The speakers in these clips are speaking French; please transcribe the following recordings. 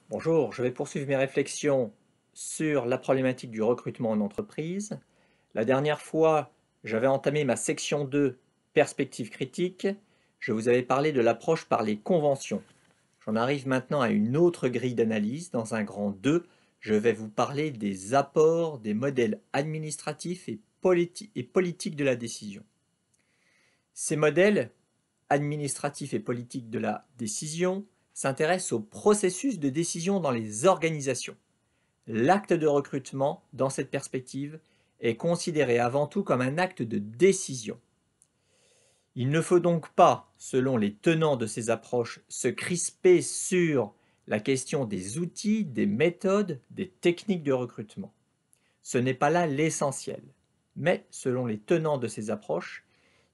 Bonjour, je vais poursuivre mes réflexions sur la problématique du recrutement en entreprise. La dernière fois, j'avais entamé ma section 2, perspective critique. Je vous avais parlé de l'approche par les conventions. J'en arrive maintenant à une autre grille d'analyse. Dans un grand 2, je vais vous parler des apports des modèles administratifs et politiques de la décision. Ces modèles administratifs et politiques de la décision s'intéressent au processus de décision dans les organisations. L'acte de recrutement, dans cette perspective, est considéré avant tout comme un acte de décision. Il ne faut donc pas, selon les tenants de ces approches, se crisper sur la question des outils, des méthodes, des techniques de recrutement. Ce n'est pas là l'essentiel. Mais, selon les tenants de ces approches,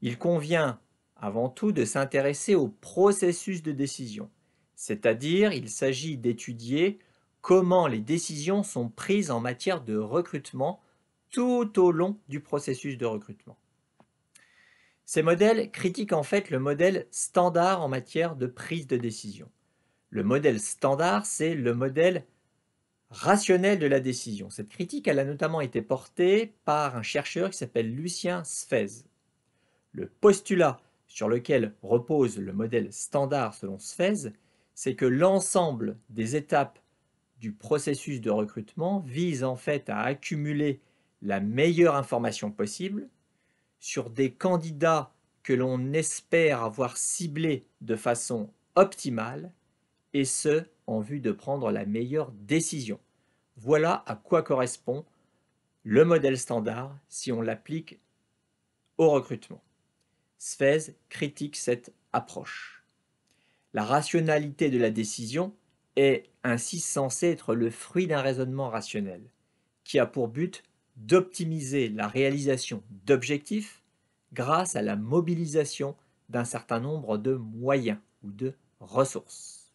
il convient avant tout de s'intéresser au processus de décision, c'est-à-dire il s'agit d'étudier comment les décisions sont prises en matière de recrutement tout au long du processus de recrutement. Ces modèles critiquent en fait le modèle standard en matière de prise de décision. Le modèle standard, c'est le modèle rationnel de la décision. Cette critique, elle a notamment été portée par un chercheur qui s'appelle Lucien Sfez. Le postulat sur lequel repose le modèle standard selon Sfez, c'est que l'ensemble des étapes du processus de recrutement vise en fait à accumuler la meilleure information possible sur des candidats que l'on espère avoir ciblés de façon optimale, et ce, en vue de prendre la meilleure décision. Voilà à quoi correspond le modèle standard si on l'applique au recrutement. Sfez critique cette approche. La rationalité de la décision est ainsi censée être le fruit d'un raisonnement rationnel, qui a pour but d'optimiser la réalisation d'objectifs grâce à la mobilisation d'un certain nombre de moyens ou de ressources.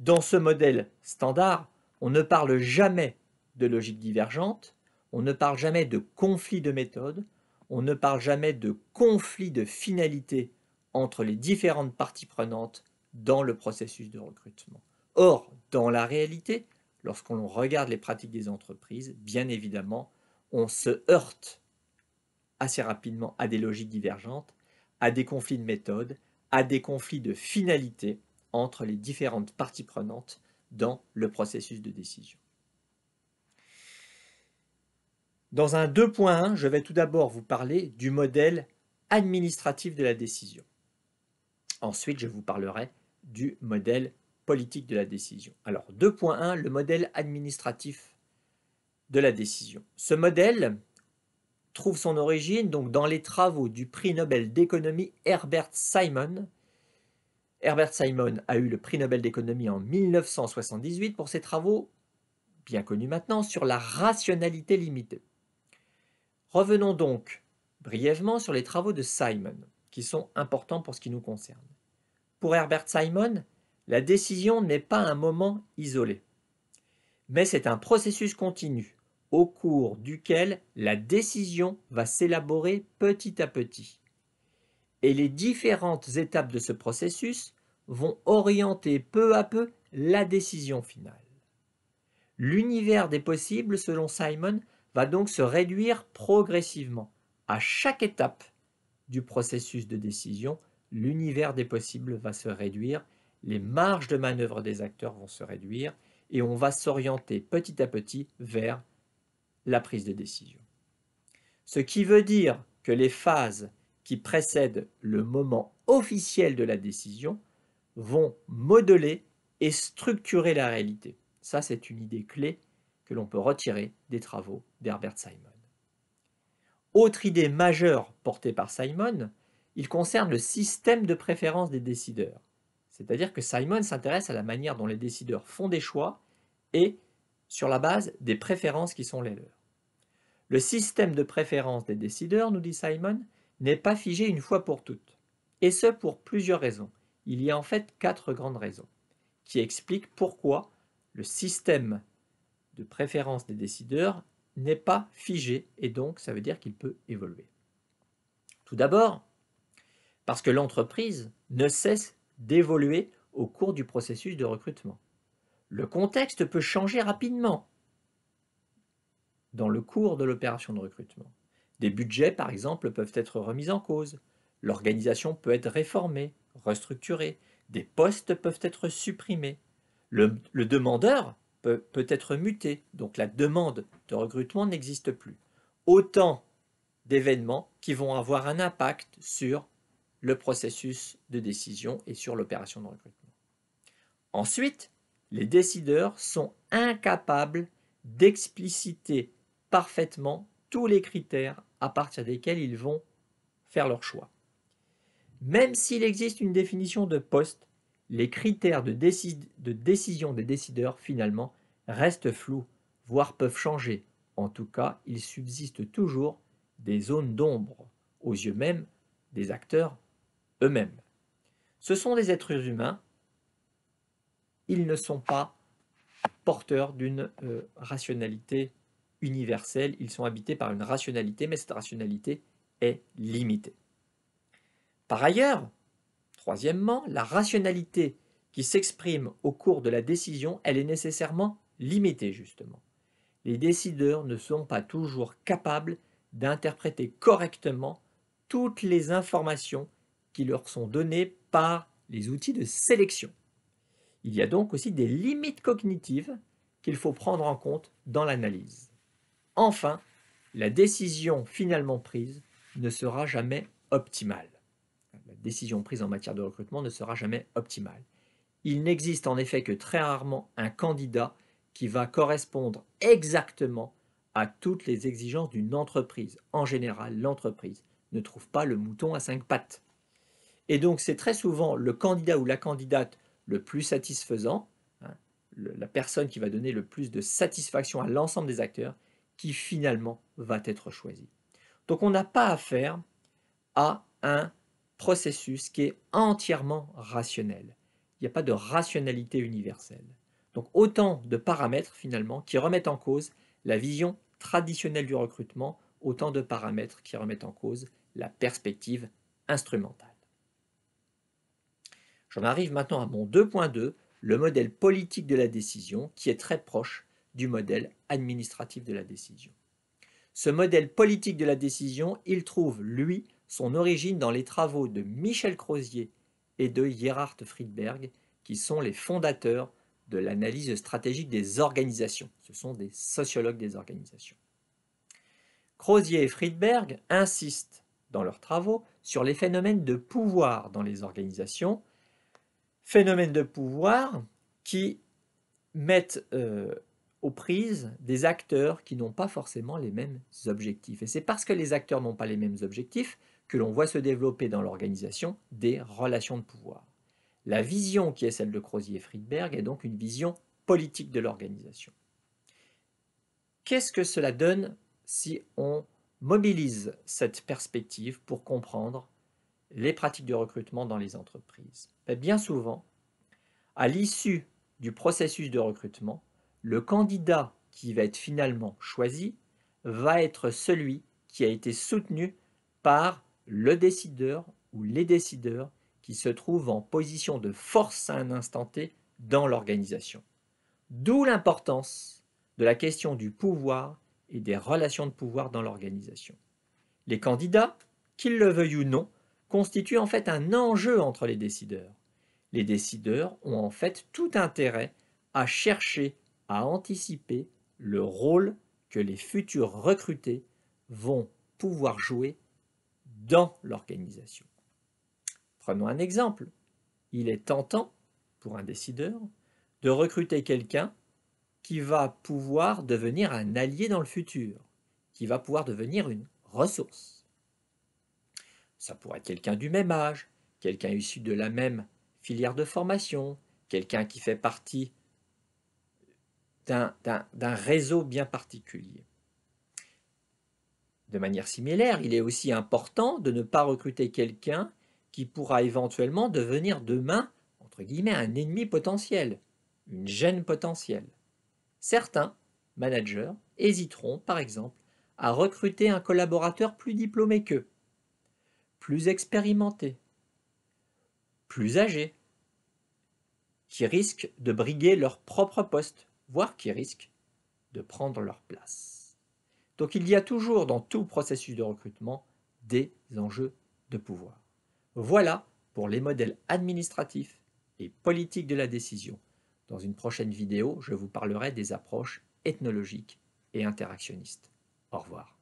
Dans ce modèle standard, on ne parle jamais de logique divergente, on ne parle jamais de conflit de méthode, on ne parle jamais de conflit de finalité entre les différentes parties prenantes dans le processus de recrutement. Or, dans la réalité, lorsqu'on regarde les pratiques des entreprises, bien évidemment, on se heurte assez rapidement à des logiques divergentes, à des conflits de méthode, à des conflits de finalité entre les différentes parties prenantes dans le processus de décision. Dans un 2.1, je vais tout d'abord vous parler du modèle administratif de la décision. Ensuite, je vous parlerai du modèle politique de la décision. Alors, 2.1, le modèle administratif de la décision. Ce modèle trouve son origine donc dans les travaux du prix Nobel d'économie Herbert Simon. Herbert Simon a eu le prix Nobel d'économie en 1978 pour ses travaux, bien connus maintenant, sur la rationalité limitée. Revenons donc brièvement sur les travaux de Simon, qui sont importants pour ce qui nous concerne. Pour Herbert Simon, la décision n'est pas un moment isolé, mais c'est un processus continu au cours duquel la décision va s'élaborer petit à petit. Et les différentes étapes de ce processus vont orienter peu à peu la décision finale. L'univers des possibles, selon Simon, va donc se réduire progressivement. À chaque étape du processus de décision, l'univers des possibles va se réduire, les marges de manœuvre des acteurs vont se réduire, et on va s'orienter petit à petit vers la prise de décision. Ce qui veut dire que les phases qui précèdent le moment officiel de la décision vont modeler et structurer la réalité. Ça, c'est une idée clé que l'on peut retirer des travaux d'Herbert Simon. Autre idée majeure portée par Simon, il concerne le système de préférence des décideurs. C'est-à-dire que Simon s'intéresse à la manière dont les décideurs font des choix et sur la base des préférences qui sont les leurs. Le système de préférence des décideurs, nous dit Simon, n'est pas figé une fois pour toutes. Et ce pour plusieurs raisons. Il y a en fait 4 grandes raisons qui expliquent pourquoi le système de préférence des décideurs n'est pas figé et donc ça veut dire qu'il peut évoluer. Tout d'abord, parce que l'entreprise ne cesse d'évoluer au cours du processus de recrutement. Le contexte peut changer rapidement dans le cours de l'opération de recrutement. Des budgets, par exemple, peuvent être remis en cause. L'organisation peut être réformée, restructurée. Des postes peuvent être supprimés. Le demandeur peut être muté, donc la demande de recrutement n'existe plus. Autant d'événements qui vont avoir un impact sur le processus de décision et sur l'opération de recrutement. Ensuite, les décideurs sont incapables d'expliciter parfaitement tous les critères à partir desquels ils vont faire leur choix. Même s'il existe une définition de poste, les critères de décision des décideurs, finalement, restent flous, voire peuvent changer. En tout cas, il subsiste toujours des zones d'ombre aux yeux même des acteurs eux-mêmes. Ce sont des êtres humains, ils ne sont pas porteurs d'une rationalité universelle, ils sont habités par une rationalité, mais cette rationalité est limitée. Par ailleurs, troisièmement, la rationalité qui s'exprime au cours de la décision, elle est nécessairement limitée justement. Les décideurs ne sont pas toujours capables d'interpréter correctement toutes les informations qui leur sont données par les outils de sélection. Il y a donc aussi des limites cognitives qu'il faut prendre en compte dans l'analyse. Enfin, la décision finalement prise ne sera jamais optimale. La décision prise en matière de recrutement ne sera jamais optimale. Il n'existe en effet que très rarement un candidat qui va correspondre exactement à toutes les exigences d'une entreprise. En général, l'entreprise ne trouve pas le mouton à 5 pattes. Et donc c'est très souvent le candidat ou la candidate le plus satisfaisant, hein, la personne qui va donner le plus de satisfaction à l'ensemble des acteurs, qui finalement va être choisi. Donc on n'a pas affaire à un processus qui est entièrement rationnel. Il n'y a pas de rationalité universelle. Donc autant de paramètres finalement qui remettent en cause la vision traditionnelle du recrutement, autant de paramètres qui remettent en cause la perspective instrumentale. J'en arrive maintenant à mon 2.2, le modèle politique de la décision, qui est très proche du modèle administratif de la décision. Ce modèle politique de la décision, il trouve, lui, son origine dans les travaux de Michel Crozier et de Gerhard Friedberg, qui sont les fondateurs de l'analyse stratégique des organisations. Ce sont des sociologues des organisations. Crozier et Friedberg insistent dans leurs travaux sur les phénomènes de pouvoir dans les organisations, phénomènes de pouvoir qui mettent aux prises des acteurs qui n'ont pas forcément les mêmes objectifs. Et c'est parce que les acteurs n'ont pas les mêmes objectifs que l'on voit se développer dans l'organisation des relations de pouvoir. La vision qui est celle de Crozier et Friedberg est donc une vision politique de l'organisation. Qu'est-ce que cela donne si on mobilise cette perspective pour comprendre les pratiques de recrutement dans les entreprises? Bien souvent, à l'issue du processus de recrutement, le candidat qui va être finalement choisi va être celui qui a été soutenu par le décideur ou les décideurs qui se trouvent en position de force à un instant T dans l'organisation. D'où l'importance de la question du pouvoir et des relations de pouvoir dans l'organisation. Les candidats, qu'ils le veuillent ou non, constituent en fait un enjeu entre les décideurs. Les décideurs ont en fait tout intérêt à chercher à anticiper le rôle que les futurs recrutés vont pouvoir jouer dans l'organisation. Prenons un exemple. Il est tentant pour un décideur de recruter quelqu'un qui va pouvoir devenir un allié dans le futur, qui va pouvoir devenir une ressource. Ça pourrait être quelqu'un du même âge, quelqu'un issu de la même filière de formation, quelqu'un qui fait partie d'un réseau bien particulier. De manière similaire, il est aussi important de ne pas recruter quelqu'un qui pourra éventuellement devenir demain, entre guillemets, un ennemi potentiel, une gêne potentielle. Certains managers hésiteront, par exemple, à recruter un collaborateur plus diplômé qu'eux, plus expérimenté, plus âgé, qui risquent de briguer leur propre poste, voire qui risquent de prendre leur place. Donc il y a toujours dans tout processus de recrutement des enjeux de pouvoir. Voilà pour les modèles administratifs et politiques de la décision. Dans une prochaine vidéo, je vous parlerai des approches ethnologiques et interactionnistes. Au revoir.